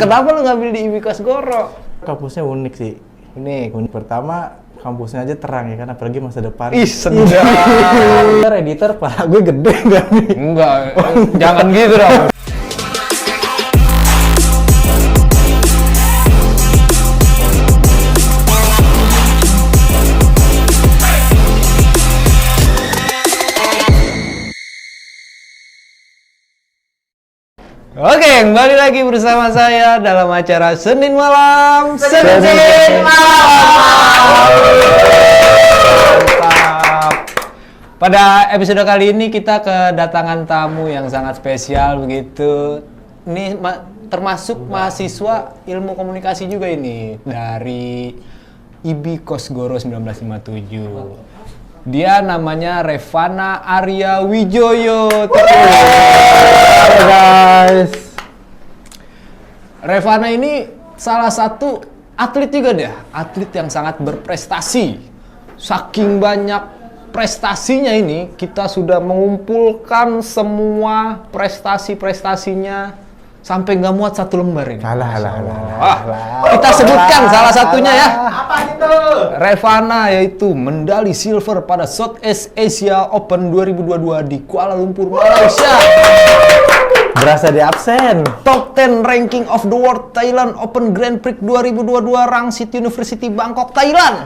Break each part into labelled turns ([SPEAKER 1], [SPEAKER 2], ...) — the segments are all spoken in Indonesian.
[SPEAKER 1] Kenapa lu ngambil di IB Kosgoro?
[SPEAKER 2] Kampusnya unik sih.
[SPEAKER 1] Unik.
[SPEAKER 2] Pertama, kampusnya aja terang ya kan, apalagi masa depan.
[SPEAKER 1] Ih, sedap.
[SPEAKER 2] Editor, pala gue gede gak nih?
[SPEAKER 1] Enggak, jangan gitu dong. Oke, kembali lagi bersama saya dalam acara Senin Malam. Senin Malam. Mantap. Pada episode kali ini kita kedatangan tamu yang sangat spesial begitu. Ini termasuk mahasiswa ilmu komunikasi juga ini dari IB Kosgoro 1957. Dia namanya Revana Arya Wijoyo.
[SPEAKER 2] Halo guys.
[SPEAKER 1] Revana ini salah satu atlet juga dia, atlet yang sangat berprestasi. Saking banyak prestasinya ini, kita sudah mengumpulkan semua prestasi-prestasinya sampai nggak muat satu lembar ini.
[SPEAKER 2] Alah.
[SPEAKER 1] Kita sebutkan salah satunya ya.
[SPEAKER 3] Apa itu?
[SPEAKER 1] Revana yaitu medali silver pada Southeast Asia Open 2022 di Kuala Lumpur, Malaysia.
[SPEAKER 2] Berasa di absen.
[SPEAKER 1] Top 10 ranking of the world Thailand Open Grand Prix 2022 Rangsit University Bangkok, Thailand.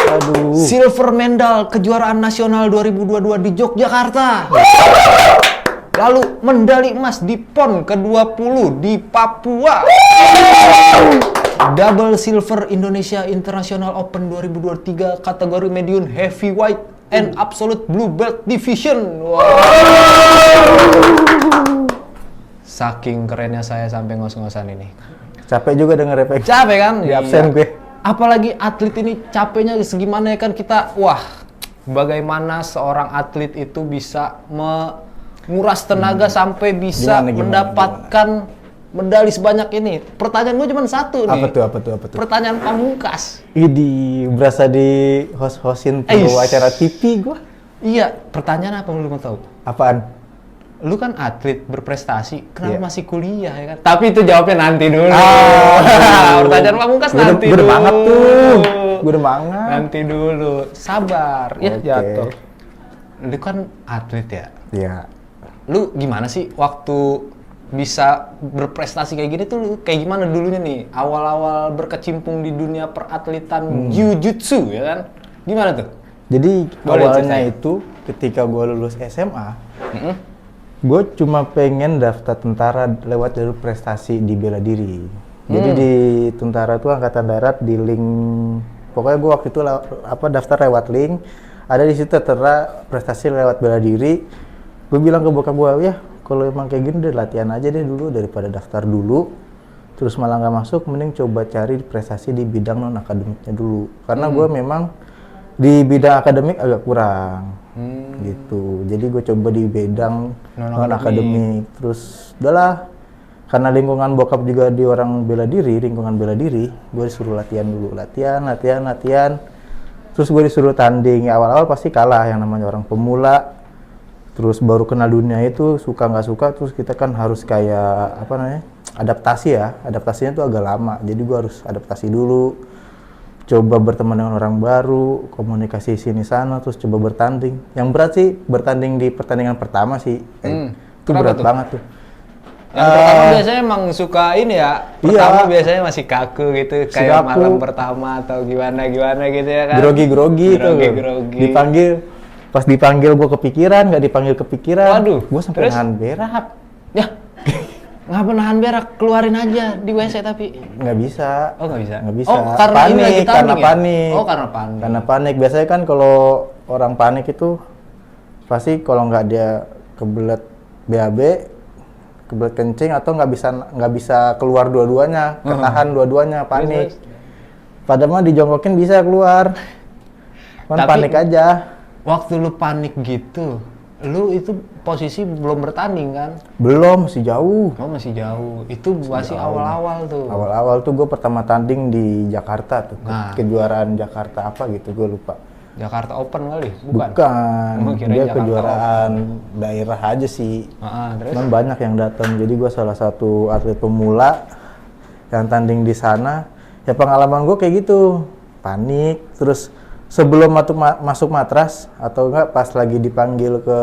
[SPEAKER 2] Aduh.
[SPEAKER 1] Silver medal kejuaraan nasional 2022 di Yogyakarta. Lalu medali emas di PON ke-20 di Papua. Double silver Indonesia International Open 2023 kategori medium heavyweight and absolute blue belt division. Wow. Saking kerennya saya sampai ngos-ngosan ini.
[SPEAKER 2] Capek juga denger efek.
[SPEAKER 1] Capek kan?
[SPEAKER 2] Di absen gue.
[SPEAKER 1] Apalagi atlet ini capeknya segimana ya kan kita, wah, bagaimana seorang atlet itu bisa menguras tenaga sampai bisa mendapatkan medali sebanyak ini. Pertanyaan gue cuma satu nih.
[SPEAKER 2] Apa tuh?
[SPEAKER 1] Pertanyaan pamungkas.
[SPEAKER 2] Idi, berasa di host-hostin acara TV gue.
[SPEAKER 1] Iya, pertanyaan apa lu mau tahu?
[SPEAKER 2] Apaan?
[SPEAKER 1] Lu kan atlet berprestasi, kenapa
[SPEAKER 2] Iya.
[SPEAKER 1] masih kuliah ya kan? Tapi itu jawabnya nanti dulu. Pertanyaan pamungkas nanti
[SPEAKER 2] Gue
[SPEAKER 1] dulu.
[SPEAKER 2] udah banget tuh. Gue udah banget.
[SPEAKER 1] Nanti dulu. Sabar, ya
[SPEAKER 2] Oke.
[SPEAKER 1] jatuh. Lu kan atlet ya?
[SPEAKER 2] Iya.
[SPEAKER 1] Lu gimana sih waktu bisa berprestasi kayak gini tuh lu kayak gimana dulunya nih? Awal-awal berkecimpung di dunia peratletan jiu-jitsu ya kan? Gimana tuh?
[SPEAKER 2] Jadi
[SPEAKER 1] Boleh
[SPEAKER 2] awalnya
[SPEAKER 1] ceritain.
[SPEAKER 2] itu ketika gue lulus SMA, gue cuma pengen daftar tentara lewat jalur prestasi di bela diri. Jadi di tentara tuh angkatan darat di link, pokoknya gue waktu itu daftar lewat link, ada di situ tertera prestasi lewat bela diri. Gue bilang ke bokap gue, ya kalau emang kayak gini udah latihan aja deh dulu daripada daftar dulu, terus malah nggak masuk, mending coba cari prestasi di bidang non akademiknya dulu. Karena gue memang di bidang akademik agak kurang. Gitu, jadi gue coba di bidang non akademik. Terus udahlah, karena lingkungan bokap juga di orang bela diri, lingkungan bela diri, gue disuruh latihan dulu, latihan. Terus gue disuruh tanding. Ya, awal-awal pasti kalah, yang namanya orang pemula. Terus baru kenal dunia itu, suka nggak suka, terus kita kan harus kayak adaptasi ya. Adaptasinya tuh agak lama, jadi gue harus adaptasi dulu. Coba berteman dengan orang baru, komunikasi sini sana, terus coba bertanding. Yang berat sih bertanding di pertandingan pertama sih. Itu berat banget tuh.
[SPEAKER 1] Yang pertama biasanya emang suka ini ya. Pertama biasanya masih kaku gitu, kayak
[SPEAKER 2] kaku.
[SPEAKER 1] malam pertama atau gimana gitu ya kan.
[SPEAKER 2] Grogi-grogi itu.
[SPEAKER 1] Grogi-grogi.
[SPEAKER 2] Pas dipanggil gue kepikiran, nggak dipanggil kepikiran.
[SPEAKER 1] Waduh,
[SPEAKER 2] Gue sampai
[SPEAKER 1] terus?
[SPEAKER 2] nahan berak.
[SPEAKER 1] Ya. Ngapa nahan berak? Keluarin aja di WC tapi.
[SPEAKER 2] Nggak bisa.
[SPEAKER 1] Oh, nggak bisa.
[SPEAKER 2] Nggak bisa.
[SPEAKER 1] Oh, karena ini lagi tanding
[SPEAKER 2] karena
[SPEAKER 1] ya?
[SPEAKER 2] panik.
[SPEAKER 1] Oh, karena panik.
[SPEAKER 2] Karena panik. Biasanya kan kalau orang panik itu pasti kalau nggak dia kebelet BAB, kebelet kencing atau nggak bisa keluar dua-duanya, ketahan dua-duanya, panik. Padahal mah dijongkokin bisa keluar. Cuman
[SPEAKER 1] Tapi,
[SPEAKER 2] panik aja.
[SPEAKER 1] Waktu lu panik gitu, lu itu posisi belum bertanding kan?
[SPEAKER 2] Belum, masih jauh.
[SPEAKER 1] Oh, masih jauh. Itu masih awal-awal tuh.
[SPEAKER 2] Awal-awal tuh gue pertama tanding di Jakarta tuh,
[SPEAKER 1] Nah.
[SPEAKER 2] kejuaraan Jakarta apa gitu, gue lupa.
[SPEAKER 1] Jakarta Open kali, bukan?
[SPEAKER 2] Bukan,
[SPEAKER 1] Oh, kirain
[SPEAKER 2] dia
[SPEAKER 1] Jakarta
[SPEAKER 2] kejuaraan daerah aja sih.
[SPEAKER 1] Terus?
[SPEAKER 2] Cuman banyak yang datang, jadi gue salah satu atlet pemula yang tanding di sana. Ya pengalaman gue kayak gitu, panik. Terus sebelum masuk matras atau enggak pas lagi dipanggil ke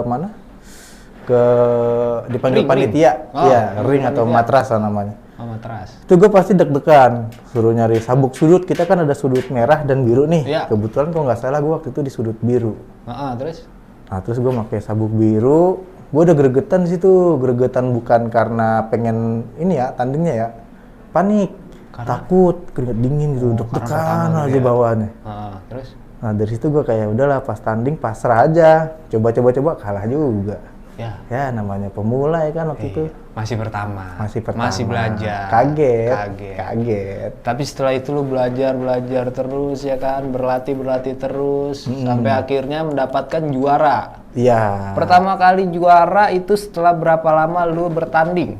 [SPEAKER 2] mana? Dipanggil
[SPEAKER 1] Ring.
[SPEAKER 2] panitia,
[SPEAKER 1] Oh,
[SPEAKER 2] ya ring atau
[SPEAKER 1] panitia.
[SPEAKER 2] matras lah namanya.
[SPEAKER 1] Oh, matras.
[SPEAKER 2] Itu gue pasti deg-degan, suruh nyari sabuk sudut. Kita kan ada sudut merah dan biru nih.
[SPEAKER 1] Iya.
[SPEAKER 2] Kebetulan kalau nggak salah gue waktu itu di sudut biru.
[SPEAKER 1] Terus?
[SPEAKER 2] Nah terus gue pakai sabuk biru, gue udah gregetan di situ. Gregetan bukan karena pengen ini ya tandingnya ya, panik, takut, keringet dingin gitu, deg-degan aja bawaannya.
[SPEAKER 1] Terus?
[SPEAKER 2] Nah dari situ gue kayak udahlah pas tanding pasrah aja, coba kalah juga. Ya namanya pemula ya kan waktu itu.
[SPEAKER 1] Masih pertama.
[SPEAKER 2] Masih
[SPEAKER 1] belajar.
[SPEAKER 2] Kaget.
[SPEAKER 1] Tapi setelah itu lu belajar terus ya kan, berlatih terus sampai akhirnya mendapatkan juara.
[SPEAKER 2] Iya.
[SPEAKER 1] Pertama kali juara itu setelah berapa lama lu bertanding?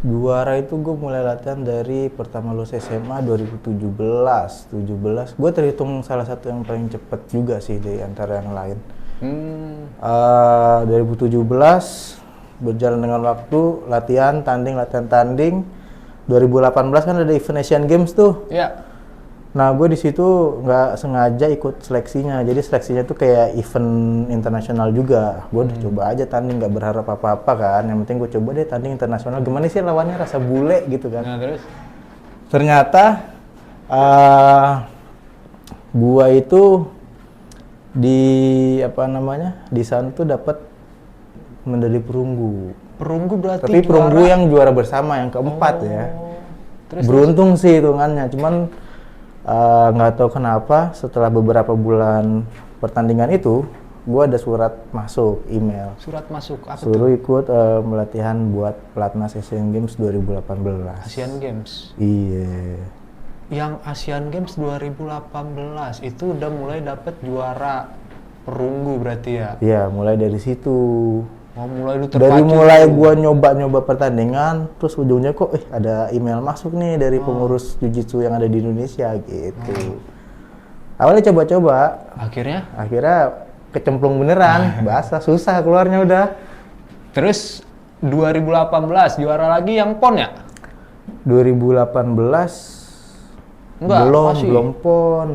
[SPEAKER 2] Juara itu gue mulai latihan dari pertama lulus SMA 2017. Gue terhitung salah satu yang paling cepet juga sih dari antara yang lain. 2017 berjalan dengan waktu, latihan tanding. 2018 kan ada event Asian Games tuh.
[SPEAKER 1] Iya.
[SPEAKER 2] Nah gue di situ nggak sengaja ikut seleksinya. Jadi seleksinya tuh kayak event internasional juga. Gue udah coba aja tanding, nggak berharap apa-apa kan. Yang penting gue coba deh tanding internasional. Gimana sih lawannya, rasa bule gitu kan.
[SPEAKER 1] Nah terus?
[SPEAKER 2] Ternyata gue itu di sana tuh dapat medali perunggu.
[SPEAKER 1] Perunggu berarti
[SPEAKER 2] Tapi perunggu
[SPEAKER 1] juara.
[SPEAKER 2] yang juara bersama yang keempat ya.
[SPEAKER 1] Terus?
[SPEAKER 2] Beruntung sih hitungannya, cuman nggak tahu kenapa setelah beberapa bulan pertandingan itu, gue ada surat masuk email.
[SPEAKER 1] Surat masuk apa
[SPEAKER 2] Suruh
[SPEAKER 1] tuh?
[SPEAKER 2] ikut pelatihan buat pelatnas Asian Games 2018.
[SPEAKER 1] Asian Games.
[SPEAKER 2] Iya.
[SPEAKER 1] Yang Asian Games 2018 itu udah mulai dapet juara perunggu berarti ya?
[SPEAKER 2] Iya, mulai dari situ.
[SPEAKER 1] Mulai lu
[SPEAKER 2] Dari
[SPEAKER 1] terpacu.
[SPEAKER 2] mulai gua nyoba pertandingan, terus ujungnya kok ada email masuk nih dari pengurus Jiu-Jitsu yang ada di Indonesia gitu. Awalnya coba-coba,
[SPEAKER 1] Akhirnya?
[SPEAKER 2] akhirnya kecemplung beneran, basah, susah keluarnya udah.
[SPEAKER 1] Terus 2018 juara lagi yang PON ya?
[SPEAKER 2] 2018
[SPEAKER 1] Enggak, masih.
[SPEAKER 2] belum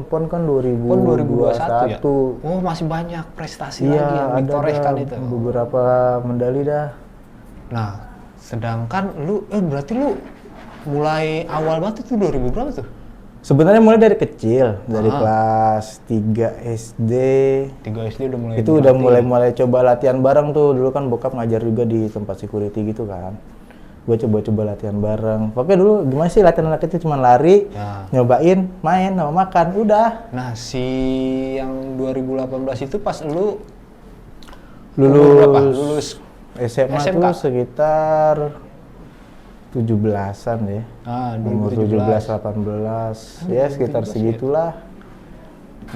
[SPEAKER 2] PON kan 2021.
[SPEAKER 1] PON 2021 ya? Oh masih banyak prestasi
[SPEAKER 2] Iya,
[SPEAKER 1] lagi yang
[SPEAKER 2] ada
[SPEAKER 1] ditorehkan
[SPEAKER 2] dah
[SPEAKER 1] itu.
[SPEAKER 2] beberapa medali dah.
[SPEAKER 1] Nah, sedangkan lu, berarti lu mulai awal banget itu 2000 berapa tuh?
[SPEAKER 2] Sebenarnya mulai dari kecil, dari kelas 3 SD.
[SPEAKER 1] 3 SD udah mulai
[SPEAKER 2] Itu udah mulai coba latihan bareng tuh. Dulu kan bokap ngajar juga di tempat security gitu kan. Gue coba latihan bareng. Pokoknya dulu gimana sih latihan anak kecil, cuma lari, nyobain, main, sama makan, udah.
[SPEAKER 1] Nah, si yang 2018 itu pas lu
[SPEAKER 2] Lulus SMA
[SPEAKER 1] SMK?
[SPEAKER 2] tuh sekitar 17-an ya. Umur 17, 18, ya sekitar
[SPEAKER 1] 2017
[SPEAKER 2] segitulah.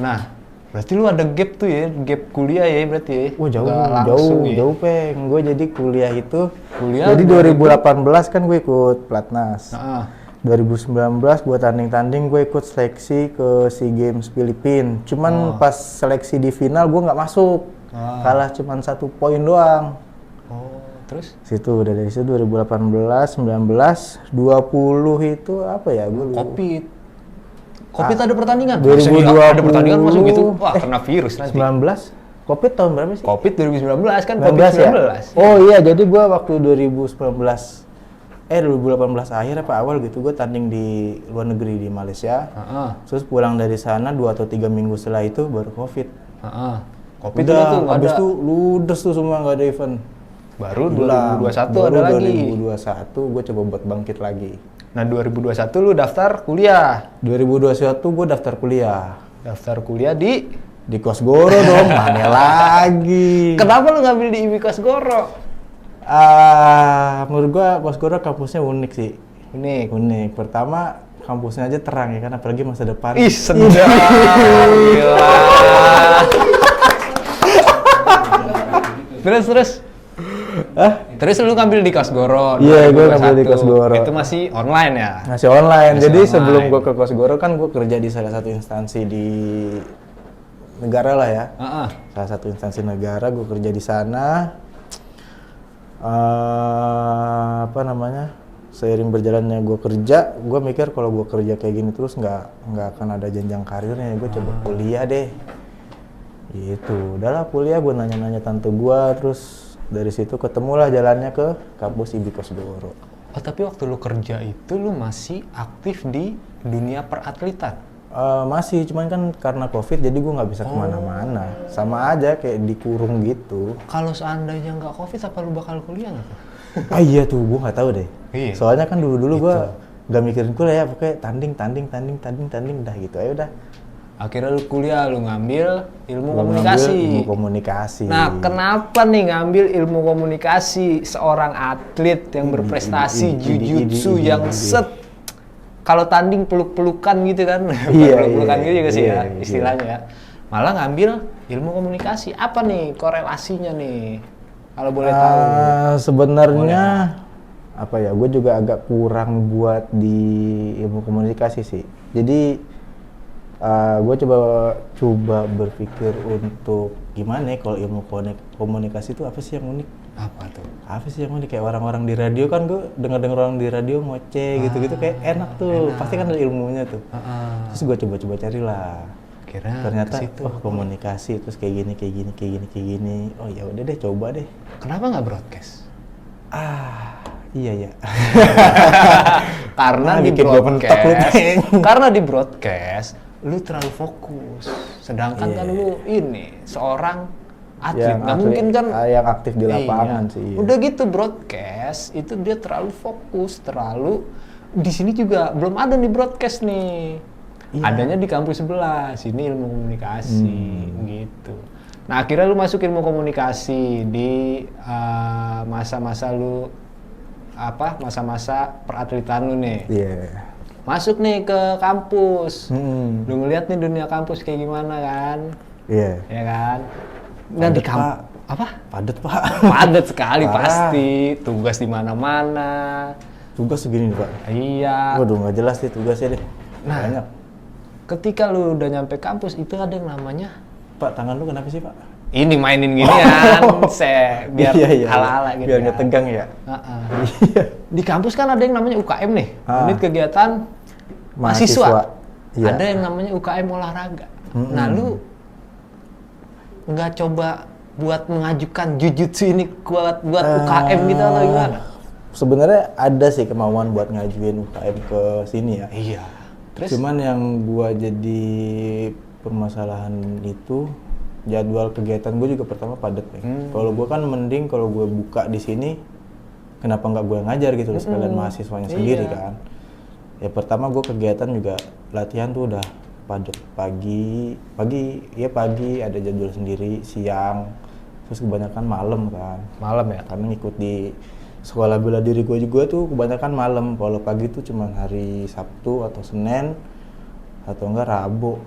[SPEAKER 1] Nah, berarti lu ada gap tuh ya, gap kuliah ya berarti ya?
[SPEAKER 2] Wah
[SPEAKER 1] Nggak langsung ya?
[SPEAKER 2] jauh peng. Gue jadi kuliah itu,
[SPEAKER 1] Kuliah
[SPEAKER 2] jadi 2018 kan gue ikut pelatnas. 2019 gue tanding-tanding, gue ikut seleksi ke SEA Games Filipina. Cuman pas seleksi di final gue nggak masuk, kalah cuman 1 poin doang.
[SPEAKER 1] Terus?
[SPEAKER 2] Situ udah dari situ 2018, 19, 20 itu apa ya? Gue lupa.
[SPEAKER 1] Covid ada pertandingan?
[SPEAKER 2] 2020.
[SPEAKER 1] Maksudnya ada pertandingan masuk gitu? Wah, kena virus nanti.
[SPEAKER 2] 19? Covid tahun berapa sih?
[SPEAKER 1] Covid 2019 kan,
[SPEAKER 2] 19
[SPEAKER 1] Covid-19.
[SPEAKER 2] ya? Oh iya, jadi gue waktu 2018 akhir apa awal gitu, gue tanding di luar negeri di Malaysia. Terus pulang dari sana 2 atau 3 minggu setelah itu baru Covid.
[SPEAKER 1] Covid
[SPEAKER 2] Udah,
[SPEAKER 1] tuh nggak
[SPEAKER 2] habis
[SPEAKER 1] ada.
[SPEAKER 2] itu ludes tuh semua, nggak ada event.
[SPEAKER 1] Baru
[SPEAKER 2] Hilang.
[SPEAKER 1] 2021
[SPEAKER 2] Baru
[SPEAKER 1] ada lagi.
[SPEAKER 2] 2021 gue coba buat bangkit lagi.
[SPEAKER 1] Nah, 2021 lu daftar kuliah.
[SPEAKER 2] 2021 gue daftar kuliah.
[SPEAKER 1] Daftar kuliah di
[SPEAKER 2] Kosgoro dong, mana lagi.
[SPEAKER 1] Kenapa lu ngambil di IMI Kosgoro?
[SPEAKER 2] Menurut gua Kosgoro kampusnya unik sih.
[SPEAKER 1] Unik.
[SPEAKER 2] Pertama, kampusnya aja terang ya kan, apalagi masa depan.
[SPEAKER 1] Ih, sedap. Gila. Terus. Terus lu ngambil di Kosgoro.
[SPEAKER 2] Iya, gua
[SPEAKER 1] 2021.
[SPEAKER 2] ngambil di Kosgoro.
[SPEAKER 1] Itu masih online ya?
[SPEAKER 2] Masih online.
[SPEAKER 1] Masih
[SPEAKER 2] Jadi
[SPEAKER 1] online.
[SPEAKER 2] sebelum gua ke Kosgoro kan gua kerja di salah satu instansi di negara lah ya.
[SPEAKER 1] Ah.
[SPEAKER 2] Salah satu instansi negara, gue kerja di sana. Apa namanya? Seiring berjalannya gue kerja, gue mikir kalau gue kerja kayak gini terus nggak akan ada jenjang karirnya. Gue coba kuliah deh. Gitu. Udahlah kuliah, gue nanya-nanya tante gue, terus dari situ ketemulah jalannya ke kampus IB Kosgoro.
[SPEAKER 1] Oh, tapi waktu lu kerja itu lu masih aktif di dunia peratletan?
[SPEAKER 2] Masih, cuman kan karena COVID jadi gue nggak bisa kemana-mana. Sama aja kayak dikurung gitu.
[SPEAKER 1] Kalau seandainya nggak COVID, apa lu bakal kuliah nggak tuh?
[SPEAKER 2] Iya tuh, gue nggak tahu deh.
[SPEAKER 1] Iya.
[SPEAKER 2] Soalnya kan dulu gue nggak mikirin kuliah ya, pokoknya tanding dah gitu aja udah.
[SPEAKER 1] Akhirnya lu kuliah, lu ngambil ilmu
[SPEAKER 2] Gua
[SPEAKER 1] komunikasi.
[SPEAKER 2] ngambil ilmu komunikasi.
[SPEAKER 1] Nah, kenapa nih ngambil ilmu komunikasi? Seorang atlet yang berprestasi jujutsu yang kalau tanding peluk-pelukan gitu kan. Peluk-pelukan gitu juga sih ya istilahnya ya. Malah ngambil ilmu komunikasi. Apa nih korelasinya nih? Kalau boleh tahu.
[SPEAKER 2] Sebenarnya apa ya? Gue juga agak kurang buat di ilmu komunikasi sih. Jadi gue coba berpikir untuk gimana ya kalau ilmu komunikasi itu apa sih yang unik?
[SPEAKER 1] Apa tuh?
[SPEAKER 2] Apa sih yang unik? Kayak orang-orang di radio kan, gue dengar orang di radio ngoceh gitu-gitu kayak enak tuh. Pasti kan ada ilmunya tuh. Terus gue coba carilah. Ternyata komunikasi terus kayak gini. Oh ya udah deh, coba deh.
[SPEAKER 1] Kenapa nggak broadcast?
[SPEAKER 2] Iya ya.
[SPEAKER 1] Karena di broadcast lu terlalu fokus. Sedangkan kan lu ini seorang atlet, nggak mungkin kan
[SPEAKER 2] yang aktif di lapangan sih. Iya.
[SPEAKER 1] Udah gitu broadcast itu dia terlalu fokus, terlalu di sini juga belum ada nih broadcast nih. Iya. Adanya di kampus sebelah, sini ilmu komunikasi gitu. Nah, akhirnya lu masuk ilmu komunikasi di masa-masa lu masa-masa peratletan lu nih.
[SPEAKER 2] Iya.
[SPEAKER 1] Masuk nih ke kampus. Lu ngeliat nih dunia kampus kayak gimana kan?
[SPEAKER 2] Iya.
[SPEAKER 1] Ya kan? Dan di kampus apa?
[SPEAKER 2] Padat, Pak.
[SPEAKER 1] Padat sekali pasti. Tugas di mana-mana.
[SPEAKER 2] Tugas segini, Pak.
[SPEAKER 1] Iya.
[SPEAKER 2] Waduh, nggak jelas sih tugasnya deh.
[SPEAKER 1] Nah,
[SPEAKER 2] banyak.
[SPEAKER 1] Ketika lu udah nyampe kampus itu ada yang namanya,
[SPEAKER 2] Pak, tangan lu kenapa sih, Pak?
[SPEAKER 1] ini mainin ginian, biar ala-ala gitu.
[SPEAKER 2] Biar nggak tegang ya.
[SPEAKER 1] Di kampus kan ada yang namanya UKM nih, unit kegiatan mahasiswa.
[SPEAKER 2] Iya.
[SPEAKER 1] Ada yang namanya UKM olahraga. Nah, lu nggak coba buat mengajukan jujutsu ini buat UKM gitu atau gimana?
[SPEAKER 2] Sebenarnya ada sih kemauan buat ngajuin UKM ke sini ya.
[SPEAKER 1] Iya. Terus?
[SPEAKER 2] Cuman yang gua jadi permasalahan itu jadwal kegiatan gue juga pertama padat. Kalau gue kan mending kalau gue buka di sini, kenapa nggak gue ngajar gitu sekalian mahasiswanya sendiri kan. Ya pertama gue kegiatan juga latihan tuh udah padat, pagi ada jadwal sendiri, siang, terus kebanyakan malam kan.
[SPEAKER 1] Malam ya?
[SPEAKER 2] Karena ngikut di sekolah bela diri gue juga tuh kebanyakan malam. Kalau pagi tuh cuma hari Sabtu atau Senin atau enggak Rabu.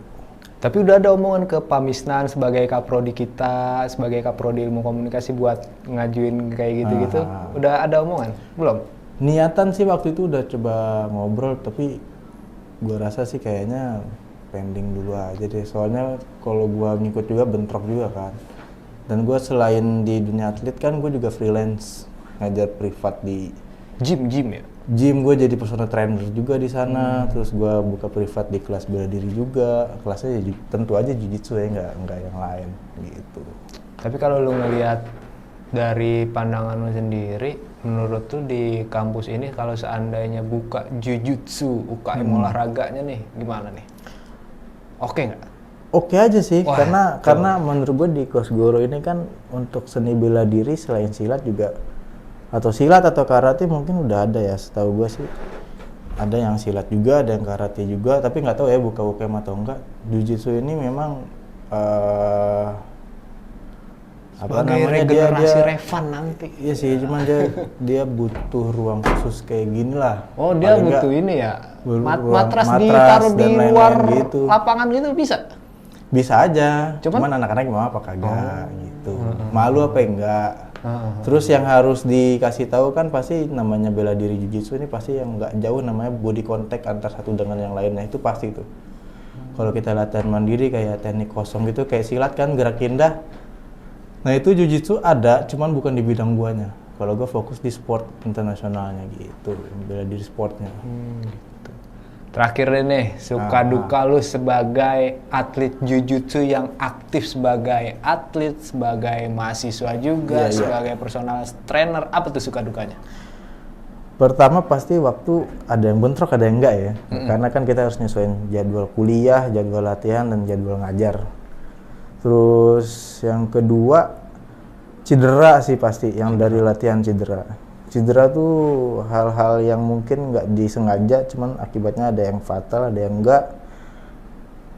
[SPEAKER 1] Tapi udah ada omongan ke Pamisnan sebagai kaprodi kita, sebagai kaprodi ilmu komunikasi buat ngajuin kayak gitu-gitu. Udah ada omongan? Belum?
[SPEAKER 2] Niatan sih waktu itu udah coba ngobrol, tapi gua rasa sih kayaknya pending dulu aja deh. Soalnya kalau gua ngikut juga bentrok juga kan. Dan gua selain di dunia atlet kan gua juga freelance ngajar privat di
[SPEAKER 1] gym ya?
[SPEAKER 2] Gym, gue jadi personal trainer juga di sana, terus gue buka privat di kelas bela diri juga. Kelasnya ya tentu aja jiu-jitsu ya, nggak yang lain gitu.
[SPEAKER 1] Tapi kalau lu ngelihat dari pandangan lu sendiri, menurut lu di kampus ini kalau seandainya buka jujutsu UKM olahraganya nih, gimana nih? Oke nggak?
[SPEAKER 2] Oke aja sih. Wah, karena menurut gue di Kosgoro ini kan untuk seni bela diri selain silat juga, atau silat atau karate mungkin udah ada ya, setahu gue sih ada yang silat juga, ada yang karate juga, tapi nggak tahu ya buka UKM atau enggak. Jiu-jitsu ini memang
[SPEAKER 1] sebagai regenerasi Revan nanti.
[SPEAKER 2] Iya sih, cuman dia butuh ruang khusus kayak gini lah.
[SPEAKER 1] Oh, dia paling butuh ini ya, matras ditaruh di luar gitu. Lapangan gitu bisa?
[SPEAKER 2] Bisa aja, cuman anak-anak mau apa kagak gitu. Malu apa enggak. Terus yang harus dikasih tahu kan pasti namanya bela diri jiu-jitsu ini pasti yang nggak jauh namanya body contact antar satu dengan yang lainnya, itu pasti tuh. Kalau kita latihan mandiri kayak teknik kosong gitu, kayak silat kan gerak indah. Nah itu jujitsu ada, cuman bukan di bidang guanya. Kalau gue fokus di sport internasionalnya gitu, bela diri sportnya.
[SPEAKER 1] Gitu. Terakhir nih, suka duka lu sebagai atlet jujutsu yang aktif, sebagai atlet, sebagai mahasiswa juga, sebagai personal trainer, apa tuh suka dukanya?
[SPEAKER 2] Pertama pasti waktu ada yang bentrok, ada yang enggak ya. Karena kan kita harus nyesuaiin jadwal kuliah, jadwal latihan, dan jadwal ngajar. Terus yang kedua, cedera sih pasti, yang dari latihan cedera. Cedera tuh hal-hal yang mungkin nggak disengaja, cuman akibatnya ada yang fatal, ada yang enggak.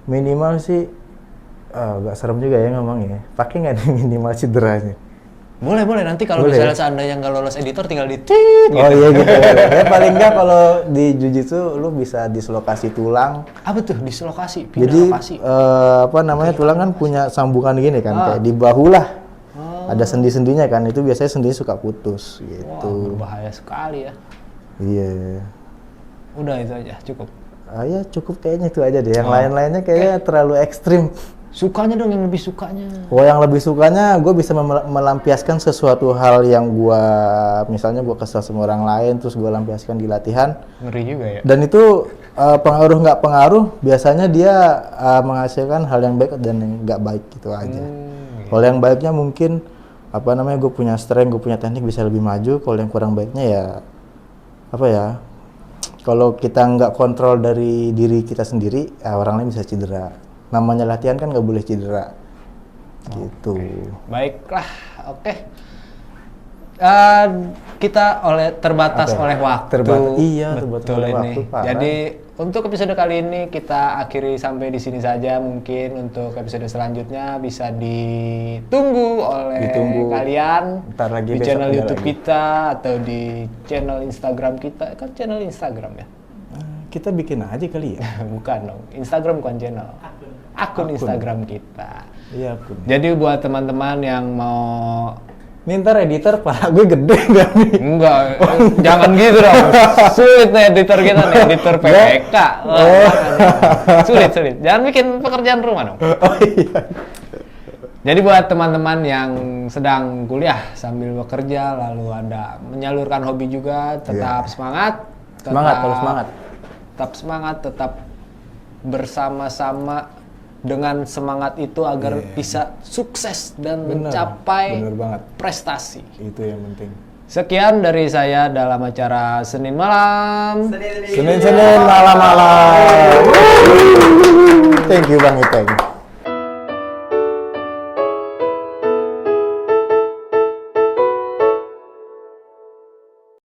[SPEAKER 2] Minimal sih, agak serem juga ya ngomongnya. Pakai nggak nih minimal cederanya?
[SPEAKER 1] Boleh nanti kalau
[SPEAKER 2] Boleh,
[SPEAKER 1] misalnya seandainya nggak lolos editor tinggal di tit gitu.
[SPEAKER 2] Oh iya gitu. Ya paling nggak kalau di jujitsu lu bisa dislokasi tulang.
[SPEAKER 1] Apa tuh dislokasi?
[SPEAKER 2] Jadi
[SPEAKER 1] Lokasi?
[SPEAKER 2] tulang kan punya sambungan gini kan, kayak di bahu lah. Ada sendi-sendinya kan, itu biasanya sendi suka putus gitu.
[SPEAKER 1] Wah, berbahaya sekali ya.
[SPEAKER 2] Iya.
[SPEAKER 1] Udah itu aja, cukup.
[SPEAKER 2] Ya cukup kayaknya itu aja deh. Yang lain-lainnya kayaknya terlalu ekstrim.
[SPEAKER 1] Sukanya dong, yang lebih sukanya.
[SPEAKER 2] Yang lebih sukanya gue bisa melampiaskan sesuatu hal yang gue, misalnya gue kesel sama orang lain, terus gue lampiaskan di latihan.
[SPEAKER 1] Ngeri juga ya.
[SPEAKER 2] Dan itu pengaruh nggak pengaruh, biasanya dia menghasilkan hal yang baik dan yang nggak baik gitu aja. Kalau yang baiknya mungkin gue punya strength, gue punya teknik bisa lebih maju. Kalau yang kurang baiknya ya kalau kita nggak kontrol dari diri kita sendiri, orang lain bisa cedera. Namanya latihan kan nggak boleh cedera gitu.
[SPEAKER 1] Baiklah, oke. Kita terbatas oleh waktu.
[SPEAKER 2] Terbatas oleh waktu.
[SPEAKER 1] Jadi untuk episode kali ini kita akhiri sampai di sini saja. Mungkin untuk episode selanjutnya bisa ditunggu oleh kalian
[SPEAKER 2] di
[SPEAKER 1] channel YouTube kita atau di channel Instagram kita. Kan channel Instagram ya?
[SPEAKER 2] Kita bikin aja kali ya.
[SPEAKER 1] Bukan dong, Instagram bukan channel. Akun Instagram kita.
[SPEAKER 2] Iya, akun.
[SPEAKER 1] Jadi buat teman-teman yang mau
[SPEAKER 2] minta editor, pala gue gede nggak nih?
[SPEAKER 1] Enggak, jangan gitu dong. Sulit nih editor kita nih, editor PPK. Sulit. Jangan bikin pekerjaan rumah dong.
[SPEAKER 2] Oh iya.
[SPEAKER 1] Jadi buat teman-teman yang sedang kuliah sambil bekerja, lalu ada menyalurkan hobi juga, tetap semangat. Tetap semangat, tetap bersama-sama dengan semangat itu agar bisa sukses dan mencapai prestasi.
[SPEAKER 2] Itu yang penting.
[SPEAKER 1] Sekian dari saya dalam acara Senin Malam.
[SPEAKER 2] Senin malam-malam. Thank you Bang Ipeng.